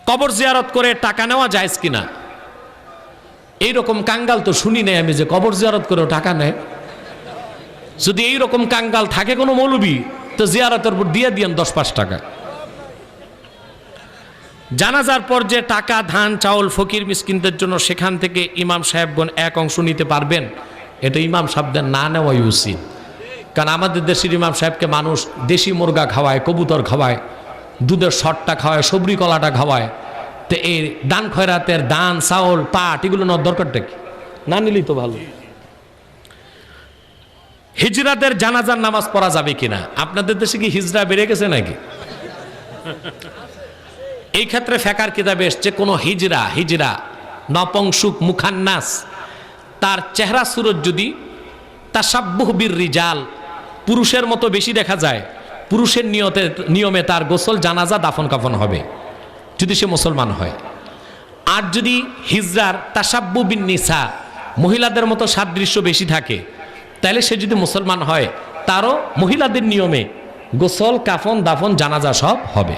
কবর জিয়ারত করে টাকা নেওয়া জায়েজ কিনা? এইরকম কাঙ্গাল তো শুনি নাই আমি যে কবর জিয়ারত করেও টাকা নেয়। যদি এইরকম কাঙ্গাল থাকে কোনো মৌলবী, তো জিয়ারতের উপর দিয়ে দিয়েন 10-5 টাকা। জানাজার পর যে টাকা, ধান, চাউল ফকির মিসকিনদের জন্য, সেখান থেকে ইমাম সাহেবগণ এক অংশ নিতে পারবেন। এটা ইমাম সাহেবদের না নেওয়াই উচিত। কারণ আমাদের দেশের ইমাম সাহেবকে মানুষ দেশি মুরগা খাওয়ায়, কবুতর খাওয়ায়, দুধের শটটা খাওয়ায়, সবরি কলাটা খাওয়ায়। তো এই দান খয়রাতের দান, চাউল, পাট এগুলো নেওয়ার দরকারটা কি? না নিলেই তো ভালো। হিজরাদের জানাজার নামাজ পড়া যাবে কিনা? আপনাদের দেশে কি হিজরা বেড়ে গেছে নাকি? এই ক্ষেত্রে ফেকার কিতাবে এসছে, কোনো হিজরা নপুংসক মুখান্নাস, তার চেহারা সুরত যদি তাসাব্বুহ বির রিজাল, পুরুষের মতো বেশি দেখা যায়, পুরুষের নিয়মে তার গোসল, জানাজা, দাফন কাফন হবে যদি সে মুসলমান হয়। আর যদি হিজরার তাসাব্বু বিন নিসা, মহিলাদের মতো সাদৃশ্য বেশি থাকে, তাহলে সে যদি মুসলমান হয়, তারও মহিলাদের নিয়মে গোসল, কাফন, দাফন, জানাজা সব হবে।